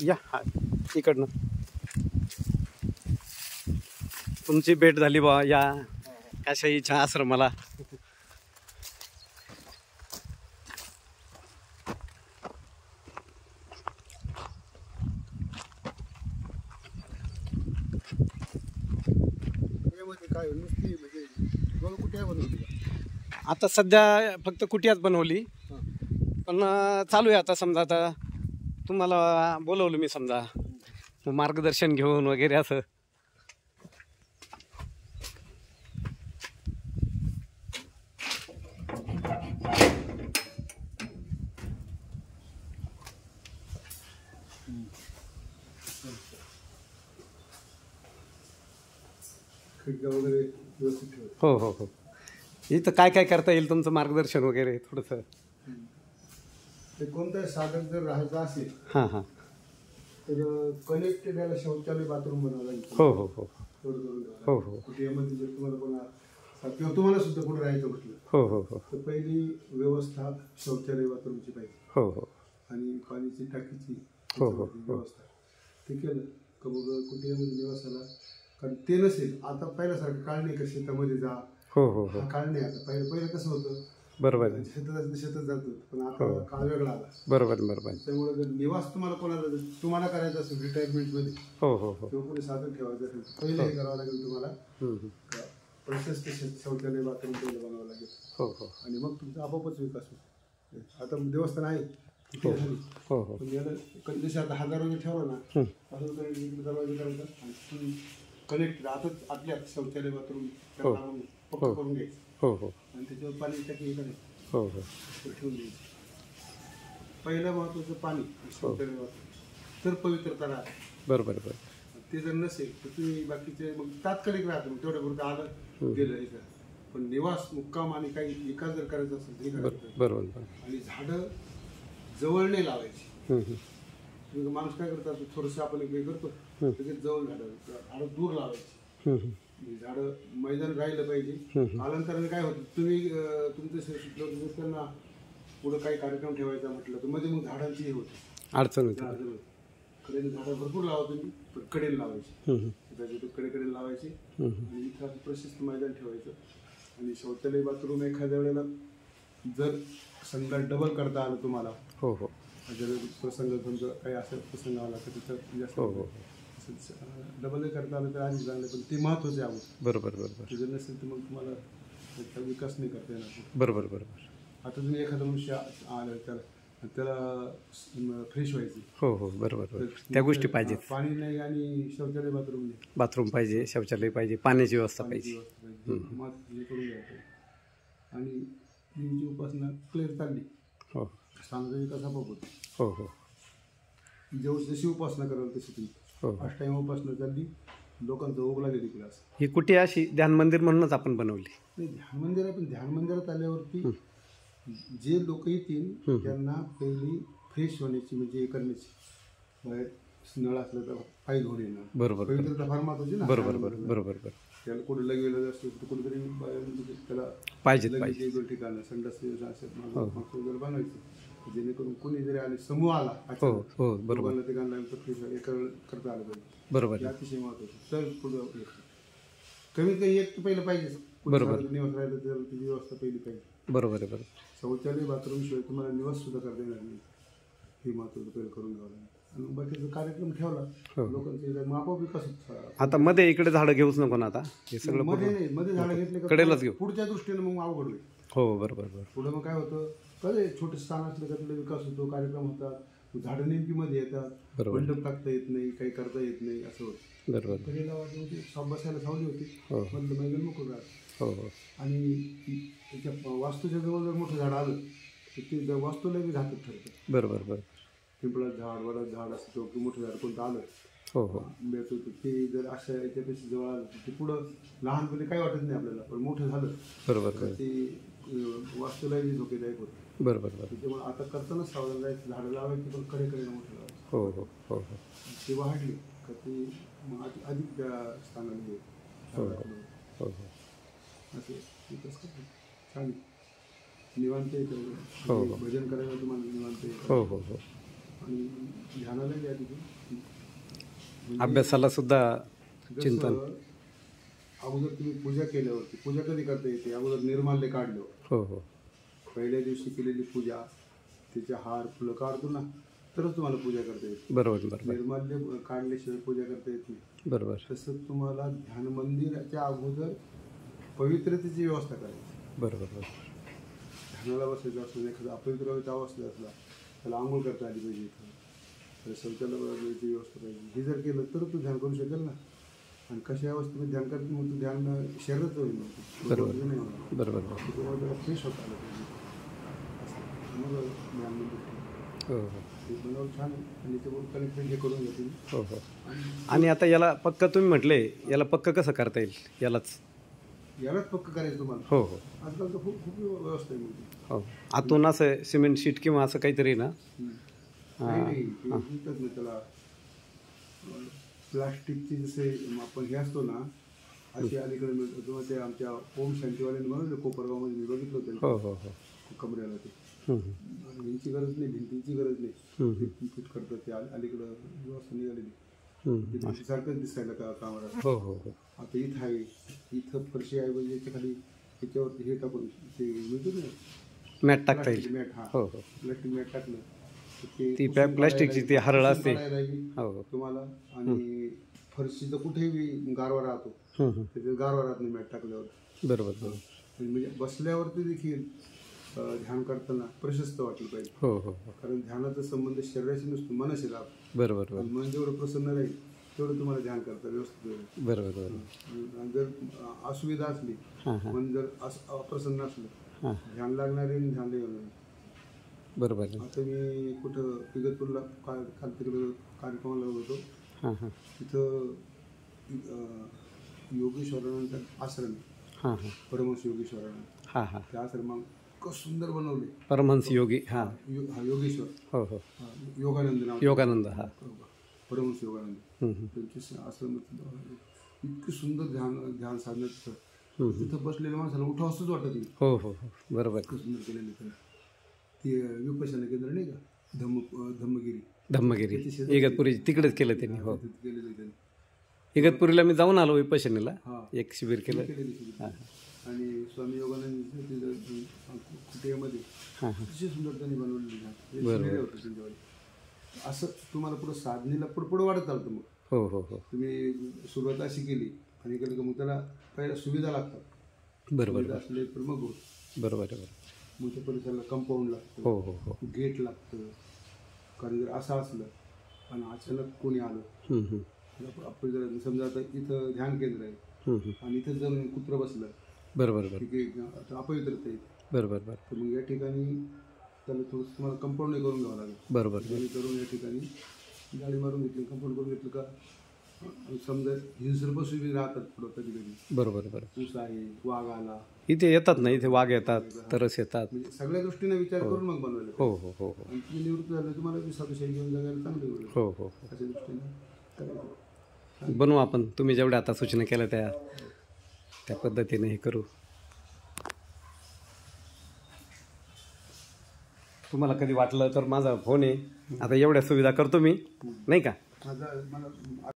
या इकडनं तुमची भेट झाली बा या काशाईच्या आश्रमाला. आता सध्या फक्त कुटियाच बनवली, पण चालू आहे आता. समजा आता तुम्हाला बोलवलं मी, समजा मार्गदर्शन घेऊन वगैरे असं. हो हो हो. इथं काय काय करता येईल तुमचं मार्गदर्शन वगैरे थोडंसं. ते कोणतं साधक जर राहायचं असेल हां हां तर कनेक्टेड याला शौचालय बाथरूम बनवावं लागेल. हो हो हो हो हो. कुटुंबामध्ये जर तुम्हाला कोणा किंवा तुम्हाला सुद्धा कुठे राहायचं म्हटलं हो हो हो तर पहिली व्यवस्था शौचालय बाथरूमची पाहिजे. हो हो. आणि पाण्याची टाकीची हो हो व्यवस्था ते केलं का मग कुटुंबामध्ये निवासाला. कारण ते नसेल आता पहिल्यासारखं काळ नाही का शेतामध्ये जा. हो हो हो. काळ नाही आता. पहिलं कसं होतं, बरोबर आहे. शेतात जातो, पण आता काळ वेगळा आला. बरोबर बरोबर. त्यामुळे जर निवास तुम्हाला करायचा असेल रिटायरमेंटमध्ये हो हो हो किंवा कोणी साधन ठेवायचं असेल पहिले हे करावं लागेल तुम्हाला. प्रशस्त शौचालय बाथरूम पहिलं बनवावं लागेल. हो हो. आणि मग तुमचा आपोआपच विकास होईल. आता देवस्थान आहे हो हो. पण याला जसे आता हजाराने ठेवला ना असं दरवाजा करायचा आणि कनेक्ट आता आपल्या शौचालय बाथरूम पक्क करून घ्यायचं. हो हो. आणि त्याच्यावर पाणी टाकी हे करायचं. हो हो. ठेवून द्यायचं. पहिलं महत्वाचं पाणी शौचालय बाथरूम तर पवित्रता राहते. बरोबर बरोबर. ते जर नसेल तर तुम्ही बाकीचे मग तात्कालिक राहतो, मग तेवढ्यापुरतं आलं गेलं हे. पण निवास मुक्काम आणि काही विकास जर करायचा असेल तर बरोबर. आणि झाडं जवळ नाही लावायची. माणूस काय करतात, थोडंसं आपण हे करतो त्याच्यात जवळ झाडं दूर लावायची. झाडं मैदान राहिलं पाहिजे. कालांतराने काय होतं, तुम्ही तुमचं त्यांना पुढं काही कार्यक्रम ठेवायचा म्हटलं तर मध्ये मग झाडांची हे होते, अडचण होते. कडेने झाडं भरपूर लावा तुम्ही, पण कडेने लावायची. त्याच्या कडेकडे लावायची आणि इथं प्रशस्त मैदान ठेवायचं. आणि शौचालय बाथरूम एखाद्या वेळेला जर समजा डबल करता आलं तुम्हाला. हो हो. जर प्रसंग समजा काही असं प्रसंग आला तर तिथं जास्त डबल करता आलं तर आधी चांगलं, पण ते महत्वाचं आहे. बरोबर बरोबर. जर नसेल तर मग तुम्हाला त्याचा विकास नाही करता येणार. बरोबर बरोबर. आता तुम्ही एखादा मनुष्य आलं त्याला फ्रेश व्हायची. हो हो बरोबर. त्या गोष्टी पाहिजे. पाणी नाही आणि शौचालय बाथरूम नाही. बाथरूम पाहिजे, शौचालय पाहिजे, पाण्याची व्यवस्था पाहिजे. मग हे करून घ्यायचं. आणि देवीची उपासना क्लिअर चालली. हो. स्थानाचा विकास आपोआप होतो. हो हो. जशी उपासना कराल तशी तुम्ही. हो. फर्स्ट टाइम उपासना चालली, लोकांचा ओघ लागेल इकडे. असं ही कुठे अशी ध्यान मंदिर म्हणूनच आपण बनवली. नाही, ध्यान मंदिर आहे, पण ध्यान मंदिरात आल्यावरती जे लोक येतील त्यांना पहिली फ्रेश होण्याची म्हणजे हे करण्याची. बाहेर नळ असलं तर पाय घेऊन येणं. बरोबर. पवित्रता फार महत्वाची ना. बरोबर बरोबर बरोबर. त्याला कुठे लगेलं असतं तर कुठेतरी त्याला पाहिजे एक ठिकाण संडास वगैरे बनवायचं, जेणेकरून कोणी जरी आले समूह आला बरोबर ते गाणं करता आलं पाहिजे. बरोबर. अतिशय महत्वाचं. तर पुढं कमीत कमी एक तर पहिलं पाहिजे. बरोबर. निवास राहिलं तर त्याची व्यवस्था पहिली पाहिजे. बरोबर आहे. बरोबर. शौचालय बाथरूम शिवाय तुम्हाला निवास सुद्धा करता येणार नाही. हे महत्वाचं पहिलं करून घ्यावं लागेल. आणि बाकीचा कार्यक्रम ठेवला लोकांचे मग आपोआप विकास. आता मध्ये इकडे झाडं घेऊच नको ना. आता हे सगळं मध्ये नाही, मध्ये झाडं घेतले कडेलाच घेऊ. पुढच्या दृष्टीने मग अवघड होईल. हो बरोबर बरोबर. पुढे मग काय होतं, कळे छोटं स्थान असलं का तुला विकास होतो, कार्यक्रम होतात, झाडं नेमकी मध्ये येतात, मंडप टाकता येत नाही, काही करता येत नाही, असं होतं. बरोबर. कडेला बसायला सावली होती, मधलं मैदान मोकळं राहतं. हो हो. आणि त्याच्या वास्तूच्या जवळ जर मोठं झाड आलं तर ते वास्तूला बी घातक ठरतं. बरोबर बरोबर. पिंपळाचं झाड, वडाचं झाड असं किंवा मोठं झाड कोणतं आलं हो हो मिळत होतं, ते जर अशा याच्यापेक्षा जवळ आलं ते पुढं लहानपणी काही वाटत नाही आपल्याला, पण मोठं झालं बरोबर ते वास्तूलाही धोकेदायक होतं. बरोबर बरोबर. त्याच्यामुळे आता करताना सावधान राहायचं, झाडं लावायची पण कडेकडे मोठं लावायचं. हो हो हो हो. ते वाढली का ते अधिक त्या स्थानाने हो हो हो असं विकास करतो. छान निवांत येतं. हो हो. भजन करायला तुम्हाला निवांत येतं. हो हो हो. आणि ध्यानाला घ्या तिथे. अभ्यासाला सुद्धा चिंतन. जसं अगोदर तुम्ही पूजा केल्यावरती, पूजा कधी करता येते? अगोदर निर्माल्य काढलं. हो हो पहिल्या दिवशी केलेली पूजा, त्याचे हार फुलं काढतो ना, तरच तुम्हाला पूजा करता येते. बरोबर बरोबर निर्माल्य काढल्याशिवाय पूजा करता येत नाही. बरोबर. तसं तुम्हाला ध्यान मंदिराच्या अगोदर पवित्रतेची व्यवस्था करायची. बरोबर बरोबर. ध्यानाला बसायचं असलं, एखादा अपवित्र अवस्था असला त्याला आंघोळ करता आली पाहिजे. तर शौचालयाची व्यवस्था पाहिजे. हे जर केलं तर तू ध्यान करू शकेल ना. आणि कशा अवस्थेत ध्यान करतो मग तू ध्यान शरीरात होईल. बरोबर नाही होणार. बरोबर. तुम्हाला त्याला फ्रेश होता आलं पाहिजे. मग ध्यान मंदिर हो हो ते बनवून छान आहे. आणि त्याच्यावर कनेक्शन हे करून घेतील. हो हो. आणि आता याला पक्क तुम्ही म्हटले, याला पक्क कसं करता येईल? यालाच पक्क करायचं तुम्हाला. हो हो आजकाल तर खूप खूप व्यवस्था आहे मोठी. हो. आतून असं सिमेंट शीट किंवा असं काहीतरी ना. नाही ते म्हणतात ना त्याला प्लास्टिकचे जसे आपण हे असतो ना, असे अलीकडे मिळतो. किंवा ते आमच्या ओम शांतीवाल्यांनी बनवले कोपरगावमध्ये, मी बघितलं होतं हो हो हो. कमरेला. ते हं, भिंतीची गरज नाही, भिंतीची गरज नाही. ते फिट करतात ते अलीकडं व्यवस्था निघालेली. ते भिंतीसारखंच दिसायला कामाला. हो हो हो. आता इथं आहे, इथं फरशी आहे म्हणजे याच्या खाली त्याच्यावरती हे टाकून ते मिळतो ना मॅट टाकता येईल. मॅट. हा हो हो. प्लास्टिक मॅट टाकलं ती प्लास्टिकची ती हरळ असते. हो हो. तुम्हाला. आणि फरशीचं कुठेही गारवा राहतो. त्याच्यात गारवा राहत नाही मॅट टाकल्यावर. बरोबर बरोबर. म्हणजे बसल्यावरती देखील ध्यान करताना प्रशस्त वाटलं पाहिजे. हो हो हो. कारण ध्यानाचा संबंध शरीराशी नसतो, मनाशी राहतो. बरोबर बरोबर. मन जेवढं प्रसन्न राहील तेवढं तुम्हाला ध्यान करता व्यवस्थित होईल. बरोबर बरोबर. आणि जर असुविधा असली, मन जर अप्रसन्न असलं, ध्यान लागणारे ध्यान नाही होणार. बरोबर. आता मी कुठं इगतपूरला काल तिकडं कार्यक्रमाला होतो. तिथं योगेश्वरानंतर आश्रम आहे, परमहंस योगेश्वरानंद. त्या आश्रमात इतकं सुंदर बनवले. परमहंस योगी. हा योगेश्वर. हो हो. योगानंद नाव. योगानंद. हा परमहंस योगानंद. त्यांचे आश्रम इतकं सुंदर ध्यान साधनं तिथं बसलेल्या माणसाला उठावंसंच वाटत नाही. हो हो हो. बरोबर. इतकं सुंदर केलेलं त्याला. ते विपश्यना केंद्र नाही का, धम्मगिरी इगतपुरी तिकडेच केलं त्यांनी. हो केलेलं त्यांनी. इगतपुरीला मी जाऊन आलो विपश्यनेला. एक शिबिर केलं. आणि स्वामी योगानंद कुटियामध्ये अतिशय सुंदर त्यांनी बनवलेली होतं त्यांच्यावर. असं तुम्हाला पुढं साधनेला पुढं वाढत चालतं. मग हो हो हो. तुम्ही सुरुवात अशी केली आणि केलं की मग त्याला पहिल्या सुविधा लागतात. बरोबर असले तर मग होत. बरोबर बरोबर. मग त्या परिसराला कंपाऊंड लागतं. हो हो हो. गेट लागतं. कारण जर असं असलं आणि अचानक कोणी आलं, आपण जर समजा आता इथं ध्यान केंद्र आहे आणि इथं जर कुत्रं बसलं, बरोबर बरोबर, आता अपवित्रता येईल. बरोबर बरोबर. तर मग या ठिकाणी त्याला थोडंसं तुम्हाला कंपाऊंड करून घ्यावं लागेल. बरोबर. करून या ठिकाणी गाडी मारून घेतली, कंपाऊंड करून घेतलं का समजा हिंसर बसवी राहतात पुढं कधी कधी. बरोबर बरोबर. ऊस आहे, वाघ आला, इथे येतात ना, इथे वाघ येतात, तरस येतात. म्हणजे सगळ्या दृष्टीने विचार करून मग बनवायला. हो हो हो हो. आणि तुम्ही निवृत्त झालं तुम्हाला बी साधुशाही घेऊन जगायला चांगले होईल. हो हो हो. अशा दृष्टीने करायचं. बनवू आपण. तुम्ही जेवढ्या आता सूचना केल्या त्या पद्धतीने हे करू. तुम्हाला कधी वाटलं तर माझा फोन आहे. आता एवढ्या सुविधा करतो मी, नाही का. मला